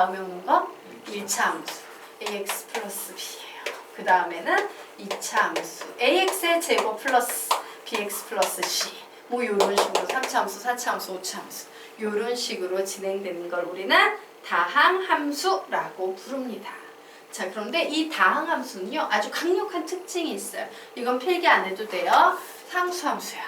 다음에 오는 거 1차 함수 ax 플러스 b예요. 그 다음에는 2차 함수 ax의 제곱 플러스 bx 플러스 c 뭐 요런 식으로 3차 함수, 4차 함수, 5차 함수 요런 식으로 진행되는 걸 우리는 다항함수라고 부릅니다. 자, 그런데 이 다항함수는요 아주 강력한 특징이 있어요. 이건 필기 안 해도 돼요. 상수함수야,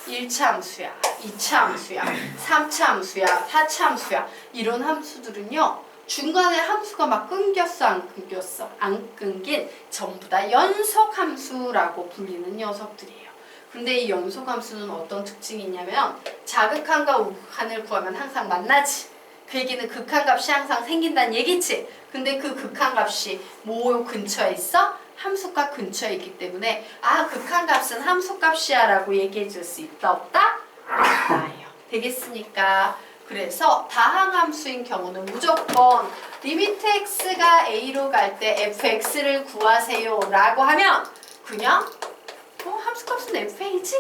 1차 함수야, 2차 함수야, 3차 함수야, 4차 함수야. 이런 함수들은요 중간에 함수가 막 끊겼어 안 끊겼어? 안 끊긴 전부 다 연속함수라고 불리는 녀석들이에요. 근데 이 연속함수는 어떤 특징이 있냐면 자극한과 우극한을 구하면 항상 만나지. 그 얘기는 극한값이 항상 생긴다는 얘기지. 근데 그 극한값이 뭐 근처에 있어? 함수값 근처에 있기 때문에 아 극한값은 함수값이야 라고 얘기해 줄 수 있다 없다? 없다예요. 되겠습니까? 그래서 다항함수인 경우는 무조건 리미트 x가 a로 갈 때 fx를 구하세요 라고 하면 그냥 함수값은 fa지?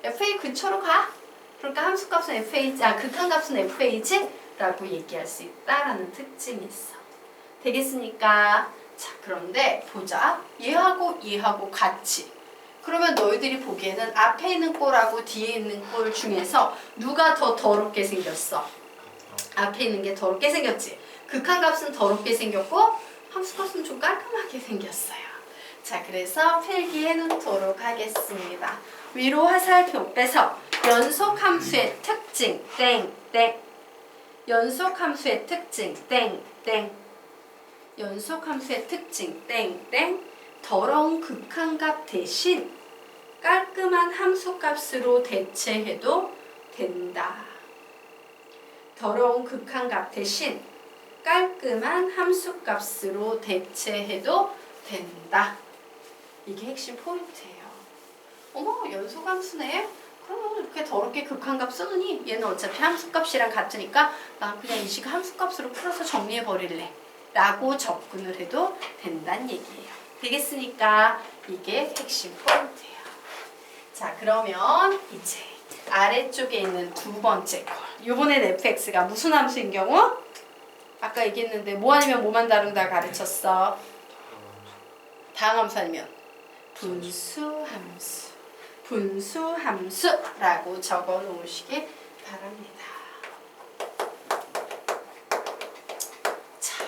fa 근처로 가. 그러니까 함수값은 fa지, 극한값은 fa지? 라고 얘기할 수 있다라는 특징이 있어. 되겠습니까? 자, 그런데 보자. 얘하고 얘하고 같이. 그러면 너희들이 보기에는 앞에 있는 꼴하고 뒤에 있는 꼴 중에서 누가 더 더럽게 생겼어? 앞에 있는 게 더럽게 생겼지. 극한값은 더럽게 생겼고 함수값은 좀 깔끔하게 생겼어요. 자, 그래서 필기해 놓도록 하겠습니다. 위로 화살표 빼서 연속함수의 특징 땡땡 연속함수의 특징 땡땡 연속함수의 특징 땡땡 더러운 극한값 대신 깔끔한 함수값으로 대체해도 된다. 더러운 극한값 대신 깔끔한 함수값으로 대체해도 된다. 이게 핵심 포인트예요. 어머, 연속함수네? 그러면 이렇게 더럽게 극한값 쓰느니 얘는 어차피 함수값이랑 같으니까 난 그냥 이 식 함수값으로 풀어서 정리해버릴래 라고 접근을 해도 된다는 얘기예요. 되겠습니까? 이게 핵심 포인트예요. 자, 그러면 이제 아래쪽에 있는 두 번째 걸. 이번엔 fx가 무슨 함수인 경우? 아까 얘기했는데 뭐 아니면 뭐만 다룬다 가르쳤어? 다항함수 아니면 분수함수. 분수함수라고 적어 놓으시길 바랍니다. 자,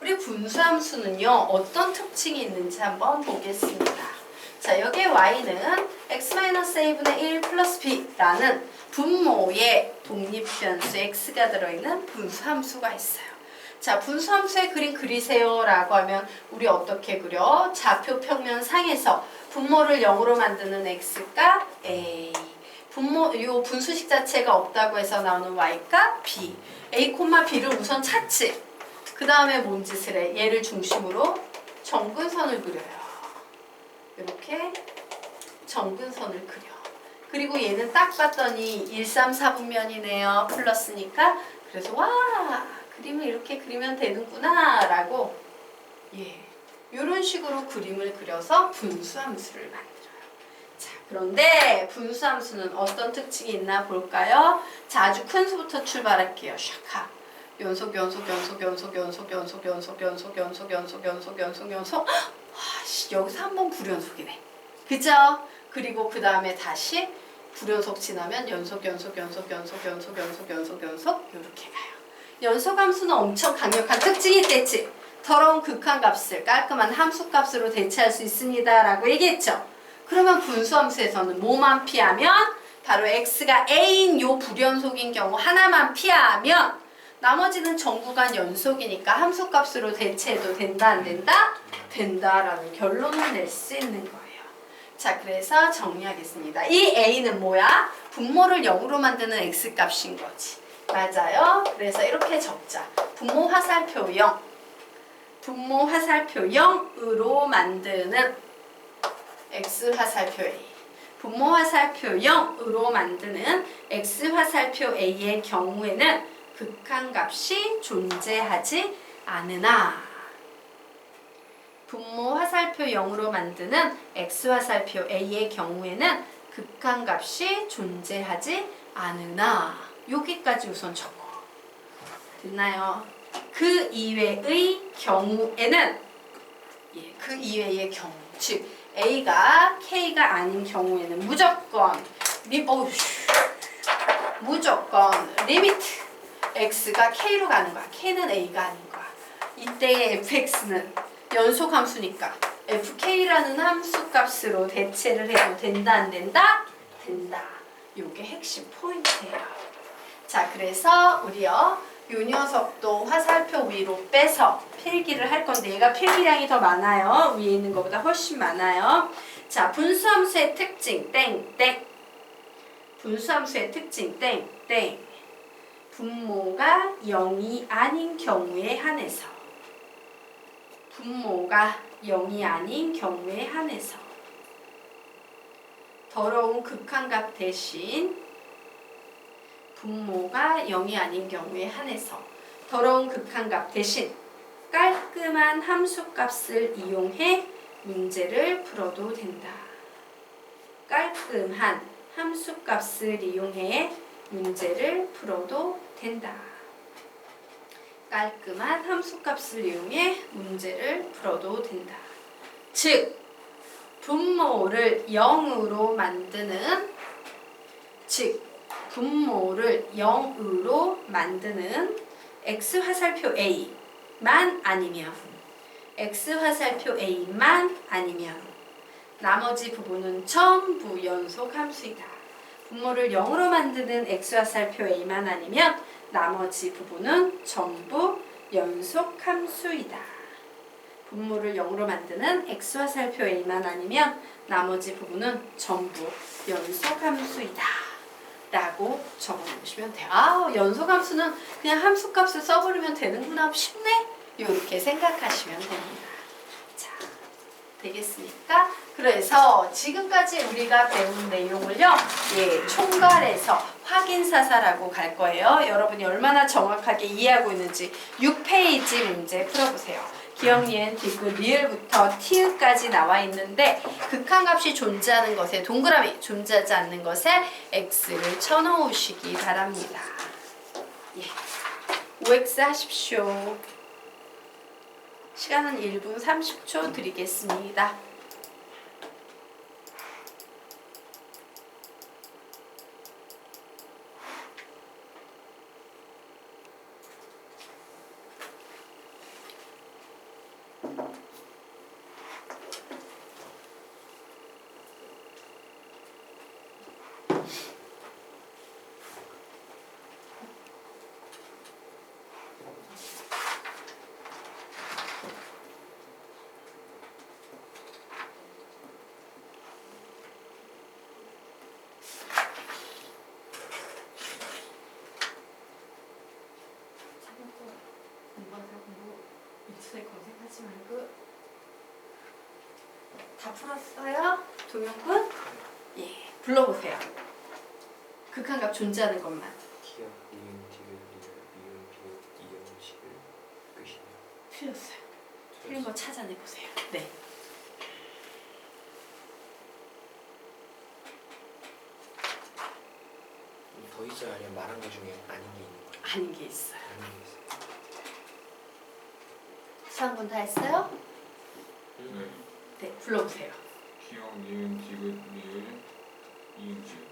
우리 분수함수는요 어떤 특징이 있는지 한번 보겠습니다. 자, 여기에 y는 x-a분의 1 플러스 b라는 분모의 독립변수 x가 들어있는 분수함수가 있어요. 자, 분수함수의 그림 그리세요 라고 하면 우리 어떻게 그려? 좌표 평면 상에서 분모를 0으로 만드는 x값 a, 요 분수식 자체가 없다고 해서 나오는 y값 b, a, b를 우선 찾지. 그 다음에 뭔 짓을 해? 얘를 중심으로 정근선을 그려요. 이렇게 정근선을 그려. 그리고 얘는 딱 봤더니 1, 3, 4분면이네요. 플러스니까. 그래서 와, 그림을 이렇게 그리면 되는구나 라고 이런 식으로 그림을 그려서 분수함수를 만들어요. 자, 그런데 분수함수는 어떤 특징이 있나 볼까요? 자, 아주 큰 수부터 출발할게요. 샤카. 연속 연속 연속 연속 연속 연속 연속 연속 연속 연속 연속 연속 연속 여기서 한 번 불연속이네. 그죠? 그리고 그 다음에 다시 불연속 지나면 연속 연속 연속 연속 연속 연속 연속 연속 이렇게 가요. 연속함수는 엄청 강력한 특징이 있겠지. 더러운 극한값을 깔끔한 함수값으로 대체할 수 있습니다 라고 얘기했죠. 그러면 분수함수에서는 뭐만 피하면 바로 x가 a인 요 불연속인 경우 하나만 피하면 나머지는 전구간 연속이니까 함수값으로 대체해도 된다 안 된다? 된다라는 결론을 낼 수 있는 거예요. 자, 그래서 정리하겠습니다. 이 a는 뭐야? 분모를 0으로 만드는 x값인 거지. 맞아요. 그래서 이렇게 적자. 분모 화살표 0. 분모 화살표 0으로 만드는 x 화살표 a. 분모 화살표 0으로 만드는 x 화살표 a의 경우에는 극한값이 존재하지 않으나 분모 화살표 0으로 만드는 x 화살표 a의 경우에는 극한값이 존재하지 않으나 여기까지 우선 적어. 됐나요? 그 이외의 경우에는 그 이외의 경우 즉 A가 K가 아닌 경우에는 무조건 무조건 리미트 X가 K로 가는 거야. K는 A가 아닌 거야. 이때의 fx는 연속함수니까 fk라는 함수값으로 대체를 해도 된다 안 된다? 된다. 요게 핵심 포인트예요. 자, 그래서 우리요 요 녀석도 화살표 위로 빼서 필기를 할 건데 얘가 필기량이 더 많아요. 위에 있는 것보다 훨씬 많아요. 자, 분수함수의 특징 땡땡. 분수함수의 특징 땡땡. 분모가 0이 아닌 경우에 한해서 분모가 0이 아닌 경우에 한해서 더러운 극한값 대신 분모가 0이 아닌 경우에 한해서 더러운 극한값 대신 깔끔한 함수값을 이용해 문제를 풀어도 된다. 깔끔한 함수값을 이용해 문제를 풀어도 된다. 깔끔한 함수값을 이용해 문제를 풀어도 된다. 즉, 분모를 0으로 만드는 X화살표 A만 아니면 나머지 부분은 전부 연속함수이다. 분모를 0으로 만드는 X화살표 A만 아니면 나머지 부분은 전부 연속함수이다. 분모를 0으로 만드는 X화살표 A만 아니면 나머지 부분은 전부 연속함수이다. 라고 적어놓으시면 돼요. 아, 연속함수는 그냥 함수값을 써버리면 되는구나. 쉽네? 이렇게 생각하시면 됩니다. 자, 되겠습니까? 그래서 지금까지 우리가 배운 내용을요, 총괄해서 확인사사라고 갈 거예요. 여러분이 얼마나 정확하게 이해하고 있는지 6페이지 문제 풀어보세요. 기억, 니은, 디귿, 리을부터 티읕까지 나와 있는데 극한값이 존재하는 것에 동그라미, 존재하지 않는 것에 X를 쳐놓으시기 바랍니다. OX 하십시오. 시간은 1분 30초 드리겠습니다. 인터넷 검색하지 말고 다 풀었어요? 동영군? 불러보세요. 극한값 존재하는 것만. 기억, 니은, 디귿, 리을, 미음, 비읍, 이음, 시을, 끝이네요. 틀렸어요. 틀린 거 찾아내보세요. 네. 더 있어요? 아니면 말한 것 중에 아닌 게 있는 거예요? 아닌 게 있어요. 아닌 게 있어요. 수학분 다 했어요? 네. 네, 불러보세요. 기억, 니은, 디귿, 리을, 이음, 지읒.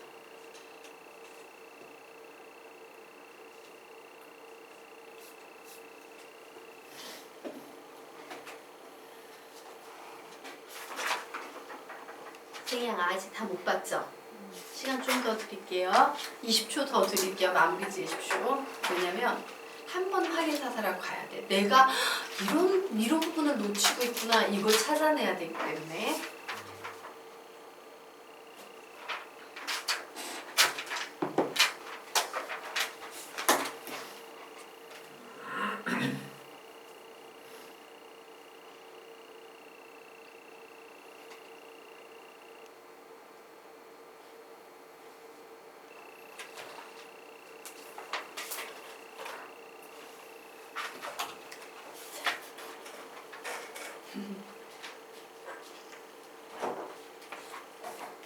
생양 아직 다 못 봤죠? 시간 좀 더 드릴게요. 20초 더 드릴게요. 마무리 지으십시오. 왜냐면 한 번 확인사사라고 가야 돼. 내가 이런 부분을 놓치고 있구나. 이걸 찾아내야 되기 때문에.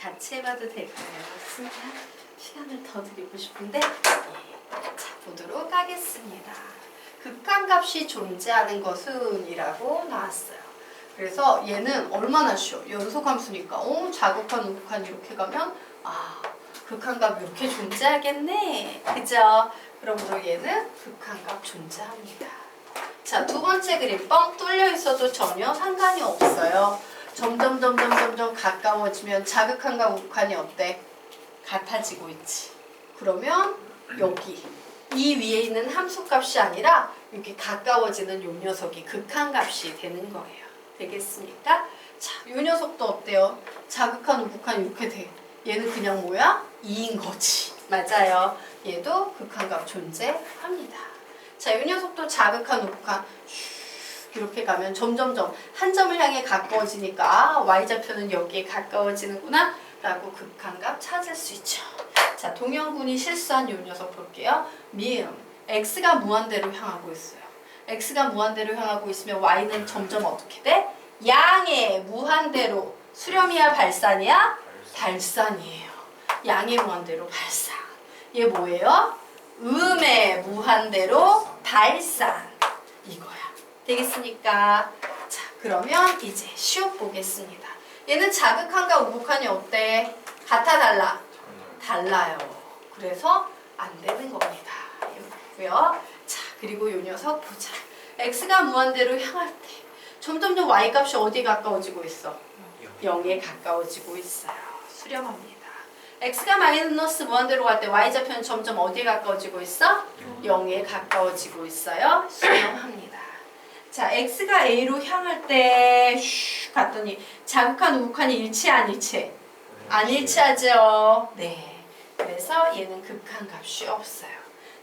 같이 해봐도 될까요? 시간을 더 드리고 싶은데 자, 보도록 하겠습니다. 극한값이 존재하는 것은 이라고 나왔어요. 그래서 얘는 얼마나 쉬워? 연속함수니까 자극한 우극한 이렇게 가면 극한값 이렇게 존재하겠네. 그죠? 그러므로 얘는 극한값 존재합니다. 자, 두 번째 그림 뻥 뚫려 있어도 전혀 상관이 없어요. 점점 가까워지면 자극한과 우극한이 어때? 같아지고 있지. 그러면 여기 이 위에 있는 함수값이 아니라 여기 가까워지는 요 녀석이 극한값이 되는 거예요. 되겠습니까? 자, 요 녀석도 어때요? 자극한 우극한 이렇게 돼. 얘는 그냥 뭐야? 2인 거지. 맞아요. 얘도 극한값 존재합니다. 자, 요 녀석도 자극한 우극한 이렇게 가면 점점점 한 점을 향해 가까워지니까 y좌표는 여기에 가까워지는구나 라고 극한값 찾을 수 있죠. 자, 동영군이 실수한 요 녀석 볼게요. 미음 x가 무한대로 향하고 있어요. x가 무한대로 향하고 있으면 y는 점점 어떻게 돼? 양의 무한대로 수렴이야 발산이야? 발산이에요. 양의 무한대로 발산. 얘 뭐예요? 음의 무한대로 발산. 이거야. 되겠습니까? 자, 그러면 이제 시옷 보겠습니다. 얘는 자극한과 우극한이 어때? 같아 달라? 달라요. 그래서 안 되는 겁니다. 이거고요. 자, 그리고 요 녀석 보자. x가 무한대로 향할 때 점점점 y값이 어디에 가까워지고 있어? 0에 가까워지고 있어요. 수렴합니다. x가 마이너스 무한대로 갈 때 y좌표는 점점 어디에 가까워지고 있어? 0에 가까워지고 있어요. 수렴합니다. 자, x가 a로 향할 때 갔더니 자극한 우극한이 일치 안 일치? 안 일치하죠. 네. 그래서 얘는 극한값이 없어요.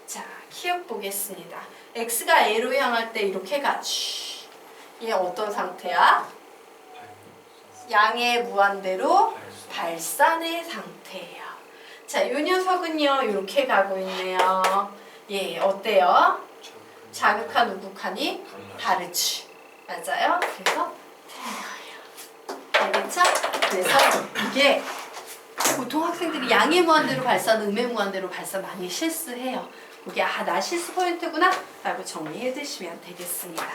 자, 키읔 보겠습니다. x가 a로 향할 때 이렇게 가. 얘 어떤 상태야? 양의 무한대로 발산의 상태예요. 자, 이 녀석은요 이렇게 가고 있네요. 얘 어때요? 자극한 우극한이 다르지. 맞아요? 그래서 틀린 거예요. 알겠죠? 그래서 이게 보통 학생들이 양의 무한대로 발산, 음의 무한대로 발산 많이 실수해요. 그게 나 실수 포인트구나 라고 정리해 두시면 되겠습니다.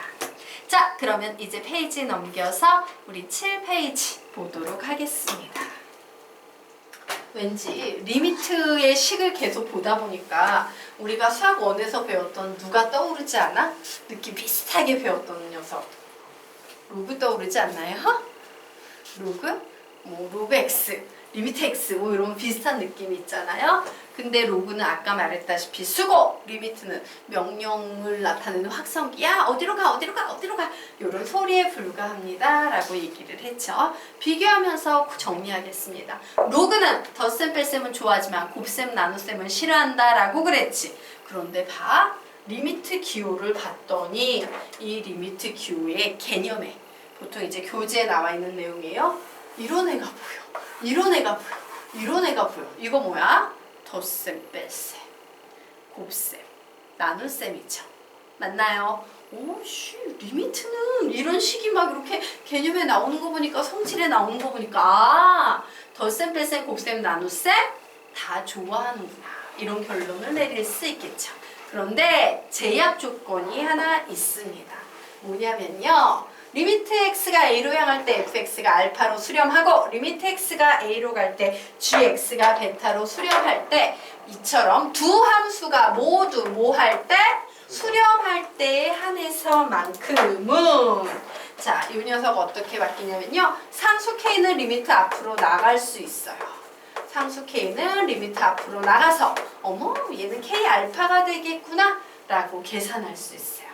자, 그러면 이제 페이지 넘겨서 우리 7페이지 보도록 하겠습니다. 왠지 리미트의 식을 계속 보다 보니까 우리가 수학 1에서 배웠던 누가 떠오르지 않아? 느낌 비슷하게 배웠던 녀석. 로그 떠오르지 않나요? 로그? 뭐 로그 x, 리미트 x 뭐 이런 비슷한 느낌이 있잖아요. 근데 로그는 아까 말했다시피 수고, 리미트는 명령을 나타내는 확성기야. 어디로 가 이런 소리에 불과합니다 라고 얘기를 했죠. 비교하면서 정리하겠습니다. 로그는 덧셈 뺄셈은 좋아하지만 곱셈 나눗셈은 싫어한다 라고 그랬지. 그런데 봐, 리미트 기호를 봤더니 이 리미트 기호의 개념에 보통 이제 교재에 나와 있는 내용이에요. 이런 애가 보여, 이런 애가 보여, 이런 애가 보여. 이거 뭐야? 덧셈, 뺄셈, 곱셈, 나눗셈이죠. 맞나요? 오씨, 리미트는 이런 식이 막 이렇게 개념에 나오는 거 보니까, 성질에 나오는 거 보니까 덧셈, 뺄셈, 곱셈, 나눗셈 다 좋아하는구나. 이런 결론을 내릴 수 있겠죠. 그런데 제약 조건이 하나 있습니다. 뭐냐면요. 리미트 x가 a로 향할 때 fx가 알파로 수렴하고 리미트 x가 a로 갈 때 gx가 베타로 수렴할 때 이처럼 두 함수가 모두 뭐 할 때? 수렴할 때에 한해서만큼은 자, 이 녀석 어떻게 바뀌냐면요. 상수 k는 리미트 앞으로 나갈 수 있어요. 상수 k는 리미트 앞으로 나가서 어머 얘는 k 알파가 되겠구나 라고 계산할 수 있어요.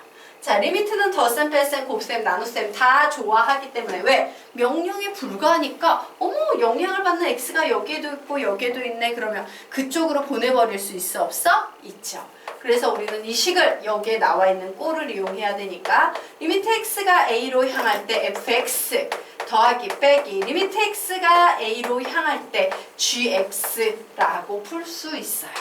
자, 리미트는 덧셈, 뺄셈, 곱셈, 나눗셈 다 좋아하기 때문에 왜? 명령에 불과하니까 어머 영향을 받는 x가 여기에도 있고 여기에도 있네. 그러면 그쪽으로 보내버릴 수 있어 없어? 있죠. 그래서 우리는 이 식을 여기에 나와 있는 꼴을 이용해야 되니까 리미트 x가 a로 향할 때 fx 더하기 빼기 리미트 x가 a로 향할 때 gx라고 풀 수 있어요.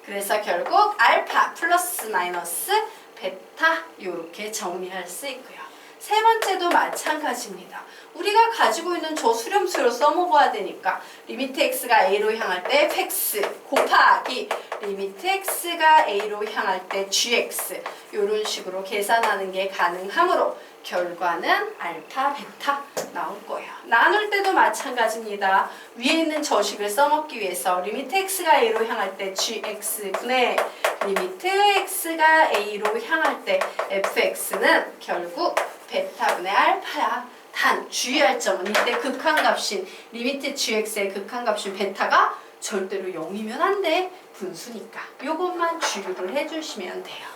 그래서 결국 알파 플러스 마이너스 베타 이렇게 정리할 수 있고요. 세 번째도 마찬가지입니다. 우리가 가지고 있는 저 수렴수를 써먹어야 되니까 리미트 x가 a로 향할 때 fx 곱하기 리미트 x가 a로 향할 때 gx 이런 식으로 계산하는 게 가능하므로 결과는 알파, 베타 나올 거예요. 나눌 때도 마찬가지입니다. 위에 있는 저식을 써먹기 위해서 리미트 x가 a로 향할 때 gx분의 리미트 x가 a로 향할 때 fx는 결국 베타분의 알파야. 단 주의할 점은 이때 극한값인 리미트 gx의 극한값인 베타가 절대로 0이면 안 돼. 분수니까. 요것만 주의를 해주시면 돼요.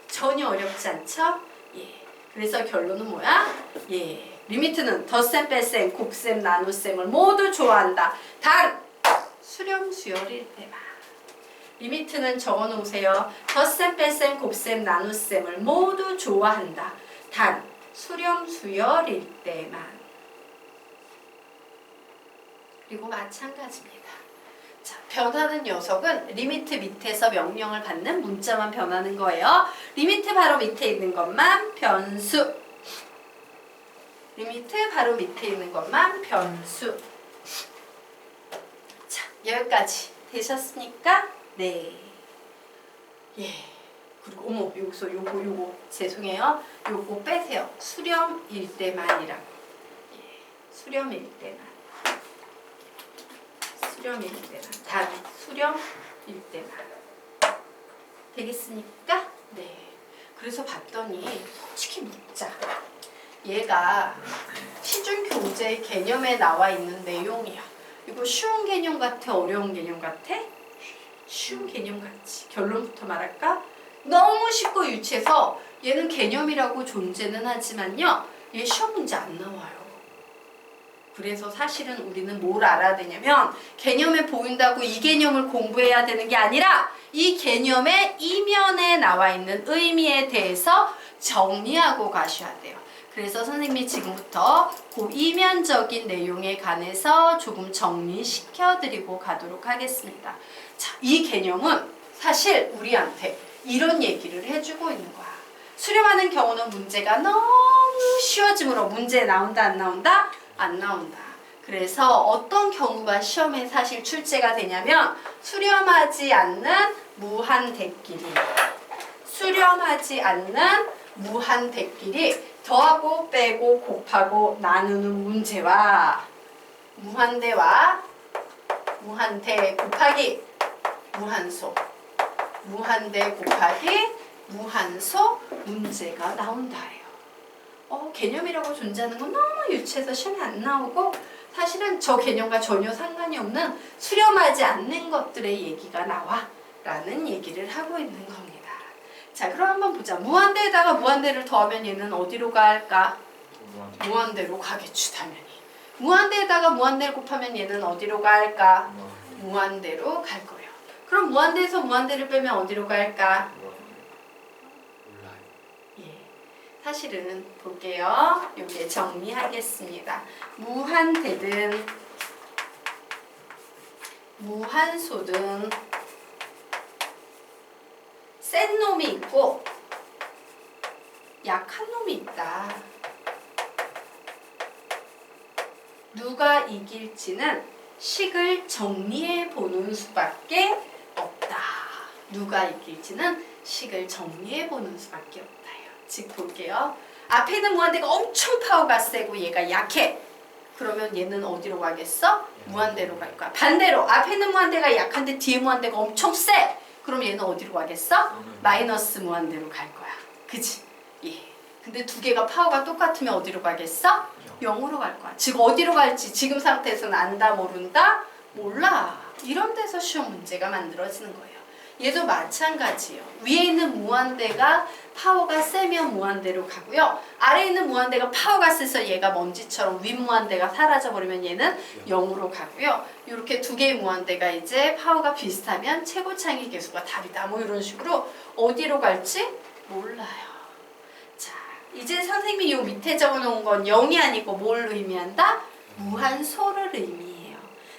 전혀 어렵지 않죠? 예. 그래서 결론은 뭐야? 예. 리미트는 덧셈, 뺄셈, 곱셈, 나눗셈을 모두 좋아한다. 단 수렴 수열일 때만. 리미트는 적어놓으세요. 덧셈, 뺄셈, 곱셈, 나눗셈을 모두 좋아한다. 단 수렴 수열일 때만. 그리고 마찬가지입니다. 자, 변하는 녀석은 리미트 밑에서 명령을 받는 문자만 변하는 거예요. 리미트 바로 밑에 있는 것만 변수. 리미트 바로 밑에 있는 것만 변수. 자, 여기까지 되셨습니까? 네. 예. 그리고 어머 여기서 요거 죄송해요. 요거 빼세요. 수렴일 때만이라고. 예. 수렴일 때만. 수렴일 때만. 단 수렴일 때만. 되겠습니까? 네. 그래서 봤더니 솔직히 묻자. 얘가 시중 교재 개념에 나와 있는 내용이야. 이거 쉬운 개념 같아? 어려운 개념 같아? 쉬운 개념 같지. 결론부터 말할까? 너무 쉽고 유치해서 얘는 개념이라고 존재는 하지만요. 얘 시험 문제 안 나와요. 그래서 사실은 우리는 뭘 알아야 되냐면 개념에 보인다고 이 개념을 공부해야 되는 게 아니라 이 개념의 이면에 나와 있는 의미에 대해서 정리하고 가셔야 돼요. 그래서 선생님이 지금부터 그 이면적인 내용에 관해서 조금 정리시켜드리고 가도록 하겠습니다. 자, 이 개념은 사실 우리한테 이런 얘기를 해주고 있는 거야. 수렴하는 경우는 문제가 너무 쉬워지므로 문제 나온다 안 나온다? 안 나온다. 그래서 어떤 경우가 시험에 사실 출제가 되냐면 수렴하지 않는 무한대끼리. 수렴하지 않는 무한대끼리 더하고 빼고 곱하고 나누는 문제와 무한대와 무한대 곱하기 무한소 무한대 곱하기 무한소 문제가 나온다예요. 개념이라고 존재하는 건 너무 유치해서 시험에 안 나오고 사실은 저 개념과 전혀 상관이 없는 수렴하지 않는 것들의 얘기가 나와 라는 얘기를 하고 있는 겁니다. 자, 그럼 한번 보자. 무한대에다가 무한대를 더하면 얘는 어디로 갈까? 무한대로 가겠지 당연히. 무한대에다가 무한대를 곱하면 얘는 어디로 갈까? 무한대로 갈 거예요. 그럼 무한대에서 무한대를 빼면 어디로 갈까? 몰라요. 예, 사실은 볼게요. 요게 정리하겠습니다. 무한대든 무한소든 센 놈이 있고 약한 놈이 있다. 누가 이길지는 식을 정리해 보는 수밖에 없다. 누가 이길지는 식을 정리해 보는 수밖에 없다요. 즉 볼게요. 앞에 있는 무한대가 엄청 파워가 세고 얘가 약해. 그러면 얘는 어디로 가겠어? 무한대로 갈 거야. 반대로 앞에 있는 무한대가 약한데 뒤에 무한대가 엄청 세. 그럼 얘는 어디로 가겠어? 마이너스 무한대로 갈 거야. 그치? 예. 근데 두 개가 파워가 똑같으면 어디로 가겠어? 0으로 갈 거야. 즉 어디로 갈지 지금 상태에서는 안다 모른다? 몰라. 이런 데서 시험 문제가 만들어지는 거예요. 얘도 마찬가지예요. 위에 있는 무한대가 파워가 세면 무한대로 가고요. 아래에 있는 무한대가 파워가 세서 얘가 먼지처럼 윗무한대가 사라져버리면 얘는 0으로 가고요. 이렇게 두 개의 무한대가 이제 파워가 비슷하면 최고차이 계수가 답이다. 뭐 이런 식으로 어디로 갈지 몰라요. 자, 이제 선생님이 요 밑에 적어놓은 건 0이 아니고 뭘 의미한다? 무한소를 의미해요.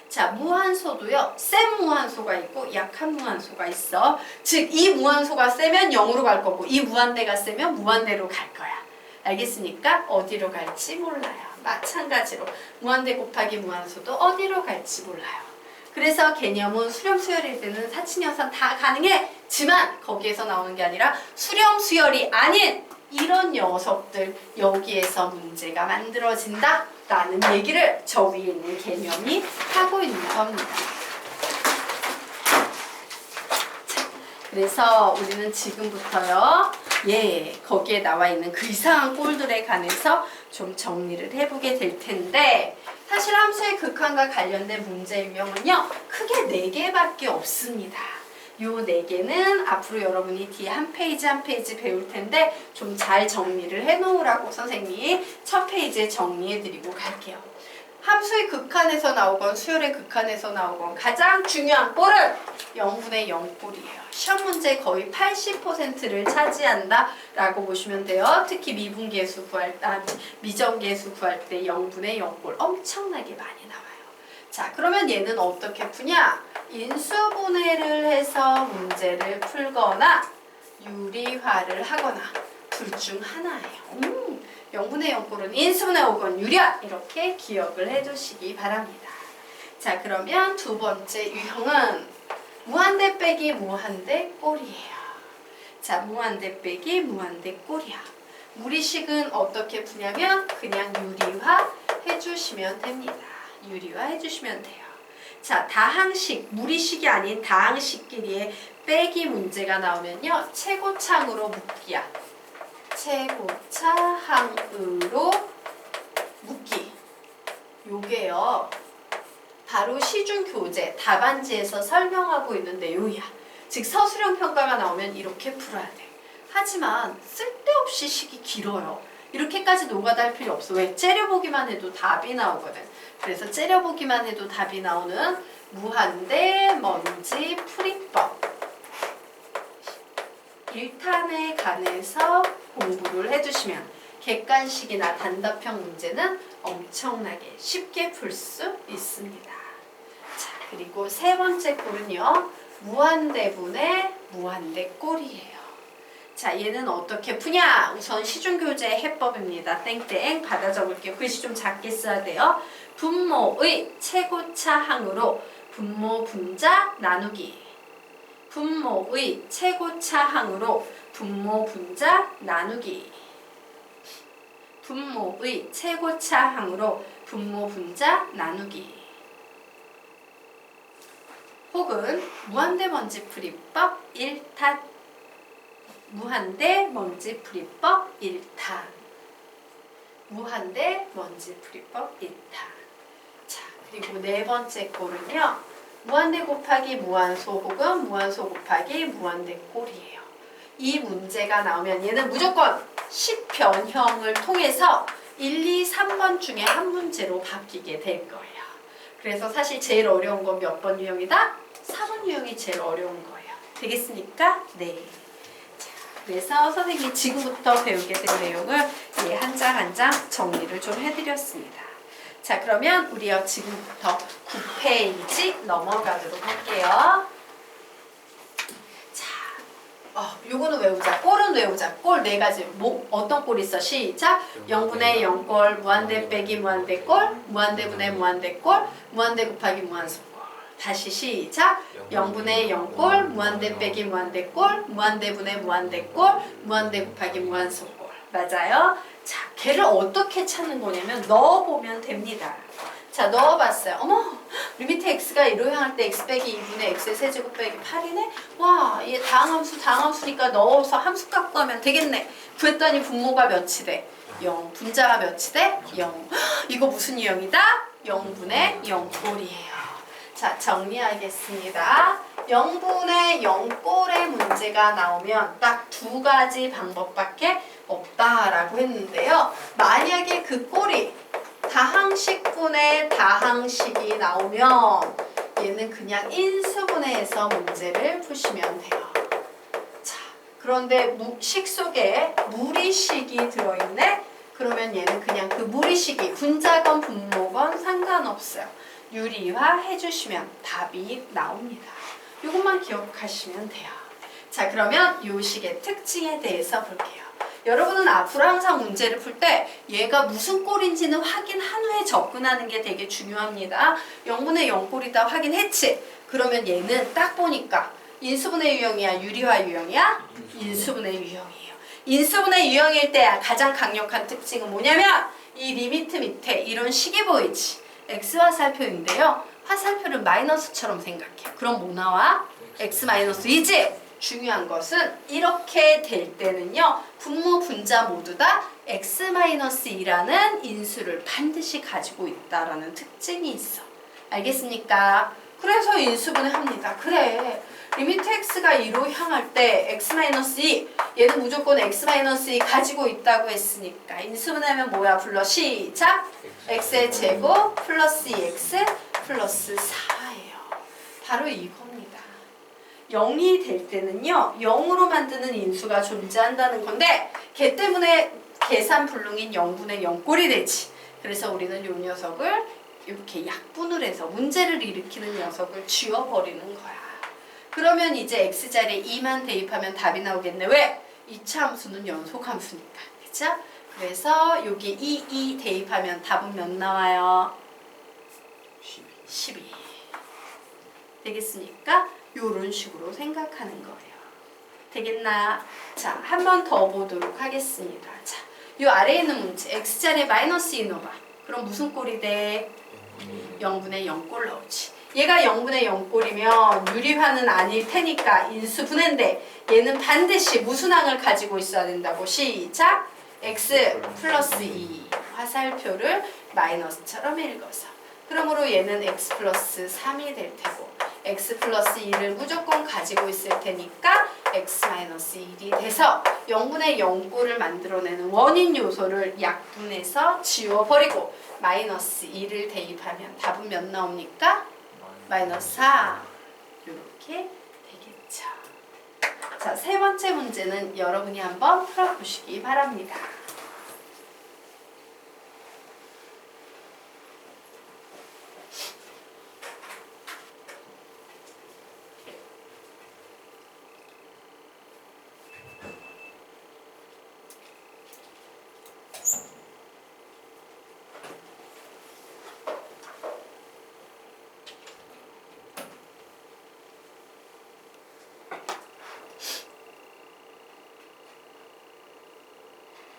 자, 무한소도요. 센 무한소가 있고 약한 무한소가 있어. 즉 이 무한소가 세면 0으로 갈 거고 이 무한대가 세면 무한대로 갈 거야. 알겠습니까? 어디로 갈지 몰라요. 마찬가지로 무한대 곱하기 무한소도 어디로 갈지 몰라요. 그래서 개념은 수렴 수열일 때는 사칙연산 다 가능해지만 거기에서 나오는 게 아니라 수렴 수열이 아닌 이런 녀석들 여기에서 문제가 만들어진다 라는 얘기를 저 위에 있는 개념이 하고 있는 겁니다. 자, 그래서 우리는 지금부터요 거기에 나와 있는 그 이상한 꼴들에 관해서 좀 정리를 해보게 될 텐데 사실 함수의 극한과 관련된 문제 유형은요 크게 4개밖에 없습니다. 요 4개는 앞으로 여러분이 뒤에 한 페이지 한 페이지 배울 텐데 좀 잘 정리를 해 놓으라고 선생님이 첫 페이지에 정리해 드리고 갈게요. 함수의 극한에서 나오건 수열의 극한에서 나오건 가장 중요한 꼴은 0분의 0꼴이에요. 시험 문제 거의 80%를 차지한다 라고 보시면 돼요. 특히 미분계수 구할 때, 미정계수 구할 때 0분의 0꼴 엄청나게 많이 나와요. 자, 그러면 얘는 어떻게 푸냐? 인수분해를 해서 문제를 풀거나 유리화를 하거나 둘 중 하나예요. 0분의 0꼴은 인수분해 오건 유리화 이렇게 기억을 해두시기 바랍니다. 자, 그러면 두 번째 유형은 무한대 빼기 무한대 꼴이에요. 자, 무한대 빼기 무한대 꼴이야. 무리식은 어떻게 푸냐면 그냥 유리화 해주시면 됩니다. 유리화 해주시면 돼요. 자, 다항식, 무리식이 아닌 다항식끼리의 빼기 문제가 나오면요. 최고창으로 묶기야. 최고차항으로 묶기. 요게요. 바로 시중교재 답안지에서 설명하고 있는 내용이야. 즉 서술형 평가가 나오면 이렇게 풀어야 돼. 하지만 쓸데없이 식이 길어요. 이렇게까지 노가다 할 필요 없어. 왜? 째려보기만 해도 답이 나오거든. 그래서 째려보기만 해도 답이 나오는 무한대 먼지 풀이법 1탄에 관해서 공부를 해주시면 객관식이나 단답형 문제는 엄청나게 쉽게 풀 수 있습니다. 자, 그리고 세 번째 꼴은요. 무한대분의 무한대꼴이에요. 자, 얘는 어떻게 푸냐? 우선 시중교재의 해법입니다. 땡땡 받아 적을게요. 글씨 좀 작게 써야 돼요. 분모의 최고차항으로 분모 분자 나누기. 분모의 최고차항으로 분모 분자 나누기. 분모의 최고차항으로 분모 분자 나누기. 혹은 무한대 먼지풀이법 1탄. 무한대 먼지풀이법 1탄. 무한대 먼지풀이법 1탄. 자, 그리고 네 번째 꼴은요. 무한대 곱하기 무한소 혹은 무한소 곱하기 무한대 꼴이에요. 이 문제가 나오면 얘는 무조건 10변형을 통해서 1, 2, 3번 중에 한 문제로 바뀌게 될 거예요. 그래서 사실 제일 어려운 건 몇 번 유형이다? 4번 유형이 제일 어려운 거예요. 되겠습니까? 네. 자, 그래서 선생님이 지금부터 배우게 될 내용을 한 장 한 장 정리를 좀 해드렸습니다. 자, 그러면 우리요 지금부터 9페이지 넘어가도록 할게요. 요거는 외우자. 꼴은 외우자. 꼴 4가지. 뭐 어떤 꼴이 있어? 시작. 0분의 0꼴, 무한대 빼기 무한대 꼴, 무한대분의 무한대 꼴, 무한대 곱하기 무한소 꼴. 다시 시작. 0분의 0꼴, 무한대 빼기 무한대 꼴, 무한대분의 무한대 꼴, 무한대 곱하기 무한소 꼴. 맞아요? 자, 걔를 어떻게 찾는 거냐면 넣어보면 됩니다. 자, 넣어봤어요. 어머, 우리 밑에 x가 1로 향할 때 x 빼기 2분의 x의 세제곱 빼기 8이네? 와, 얘 다항함수니까 넣어서 함수 갖고 하면 되겠네. 구했더니 분모가 몇이 돼? 0. 분자가 몇이 돼? 0. 이거 무슨 유형이다? 0분의 0꼴이에요. 자, 정리하겠습니다. 0분의 0꼴의 문제가 나오면 딱 2가지 방법밖에 없다라고 했는데요. 만약에 그 꼴이 다항식분의 다항식이 나오면 얘는 그냥 인수분해해서 문제를 푸시면 돼요. 자, 그런데 식 속에 무리식이 들어있네? 그러면 얘는 그냥 그 무리식이 분자건 분모건 상관없어요. 유리화 해주시면 답이 나옵니다. 이것만 기억하시면 돼요. 자, 그러면 이 식의 특징에 대해서 볼게요. 여러분은 앞으로 항상 문제를 풀 때 얘가 무슨 꼴인지는 확인한 후에 접근하는 게 되게 중요합니다. 0분의 0꼴이다 확인했지? 그러면 얘는 딱 보니까 인수분해 유형이야, 유리화 유형이야? 인수분해 유형이에요. 인수분해 유형일 때 가장 강력한 특징은 뭐냐면 이 리미트 밑에 이런 식이 보이지? x 화살표인데요. 화살표를 마이너스처럼 생각해요. 그럼 뭐 나와? x-2지? 중요한 것은 이렇게 될 때는요. 분모 분자 모두 다 x-2라는 인수를 반드시 가지고 있다라는 특징이 있어. 알겠습니까? 그래서 인수분해 합니다. 그래. 리미트 x가 2로 향할 때 x-2 얘는 무조건 x-2 가지고 있다고 했으니까 인수분해하면 뭐야? 불러. 시작! x의 제곱 플러스 2x 플러스 4예요. 바로 이겁니다. 0이 될 때는요. 0으로 만드는 인수가 존재한다는 건데 걔 때문에 계산 불능인 0분의 0꼴이 되지. 그래서 우리는 이 녀석을 이렇게 약분을 해서 문제를 일으키는 녀석을 지워버리는 거야. 그러면 이제 x자리에 2만 대입하면 답이 나오겠네. 왜? 2차 함수는 연속 함수니까. 그죠? 그래서 여기 2 대입하면 답은 몇 나와요? 12. 되겠습니까? 요런 식으로 생각하는 거예요. 되겠나? 자, 한 번 더 보도록 하겠습니다. 자, 요 아래에 있는 문제 x자리에 마이너스 2 넣어봐. 그럼 무슨 꼴이 돼? 0분의 0꼴 나오지. 얘가 0분의 0꼴이면 유리화는 아닐 테니까 인수분해인데 얘는 반드시 무슨 항을 가지고 있어야 된다고. 시작! x 플러스 2 화살표를 마이너스처럼 읽어서 그러므로 얘는 x 플러스 3이 될 테고 x 플러스 2를 무조건 가지고 있을 테니까 x 마이너스 1이 돼서 0분의 0꼴을 만들어내는 원인 요소를 약분해서 지워버리고 마이너스 2를 대입하면 답은 몇 나옵니까? 마이너스 4. 이렇게 되겠죠. 자, 세 번째 문제는 여러분이 한번 풀어보시기 바랍니다.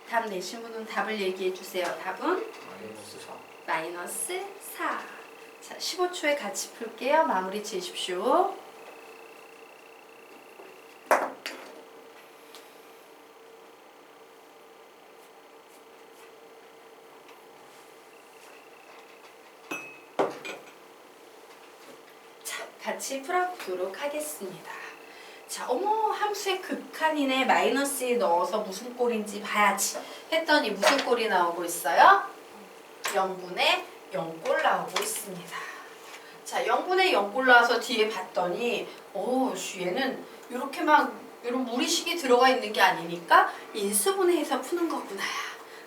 답 내신 분은 답을 얘기해 주세요. 답은? 마이너스 4. 자, 15초에 같이 풀게요. 마무리 지으십시오. 자, 같이 풀어보도록 하겠습니다. 자, 어머 함수의 극한이네. 마이너스에 넣어서 무슨 꼴인지 봐야지 했더니 무슨 꼴이 나오고 있어요? 0분의 0꼴 나오고 있습니다. 자, 0분의 0꼴 나와서 뒤에 봤더니 얘는 이렇게 막 이런 무리식이 들어가 있는 게 아니니까 인수분해해서 푸는 거구나.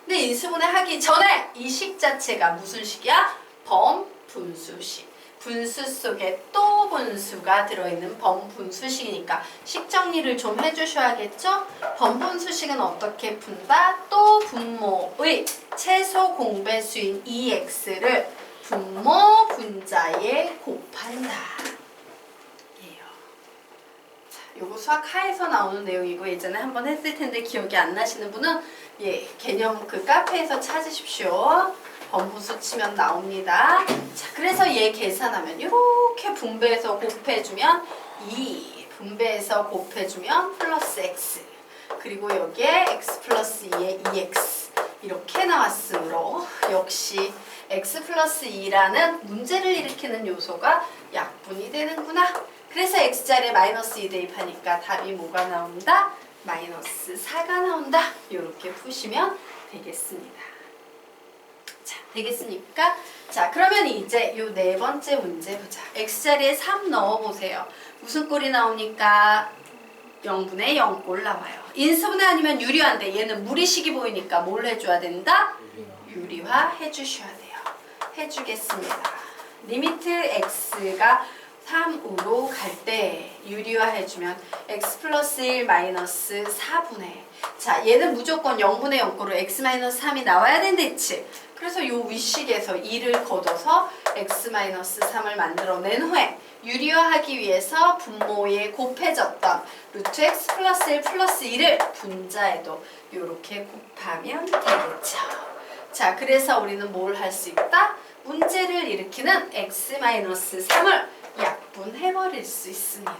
근데 인수분해 하기 전에 이 식 자체가 무슨 식이야? 범분수식. 분수 속에 또 분수가 들어있는 범분수식이니까 식 정리를 좀 해주셔야겠죠? 범분수식은 어떻게 푼다? 또 분모의 최소 공배수인 2x를 분모 분자에 곱한다. 예요. 자, 요거 수학 하에서 나오는 내용이고 예전에 한번 했을 텐데 기억이 안 나시는 분은 개념 그 카페에서 찾으십시오. 범분수 치면 나옵니다. 자, 그래서 얘 계산하면 이렇게 분배해서 곱해주면 2, 분배해서 곱해주면 플러스 x, 그리고 여기에 x 플러스 2에 2x 이렇게 나왔으므로 역시 x 플러스 2라는 문제를 일으키는 요소가 약분이 되는구나. 그래서 x자리에 마이너스 2 대입하니까 답이 뭐가 나온다? 마이너스 4가 나온다. 이렇게 푸시면 되겠습니다. 자, 되겠습니까? 자, 그러면 이제 요 네 번째 문제 보자. x자리에 3 넣어보세요. 무슨 꼴이 나오니까? 0분의 0꼴 나와요. 인수분해 아니면 유리화인데 얘는 무리식이 보이니까 뭘 해줘야 된다? 유리화 해주셔야 돼요. 해주겠습니다. 리미트 x가 3으로 갈 때 유리화 해주면 x 플러스 1 마이너스 4분의 자, 얘는 무조건 0분의 0거로 x-3이 나와야 된댔지. 그래서 요 위식에서 2를 걷어서 x-3을 만들어낸 후에 유리화하기 위해서 분모에 곱해졌던 루트 x 플러스 1 플러스 2를 분자에도 이렇게 곱하면 되겠죠. 자, 그래서 우리는 뭘 할 수 있다? 문제를 일으키는 x-3을 약분해버릴 수 있습니다.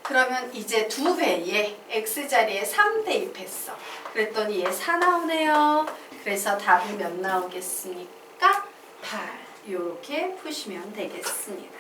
그러면 이제 2배에 x자리에 3 대입했어. 그랬더니 얘 4 나오네요. 그래서 답이 몇 나오겠습니까? 8. 이렇게 푸시면 되겠습니다.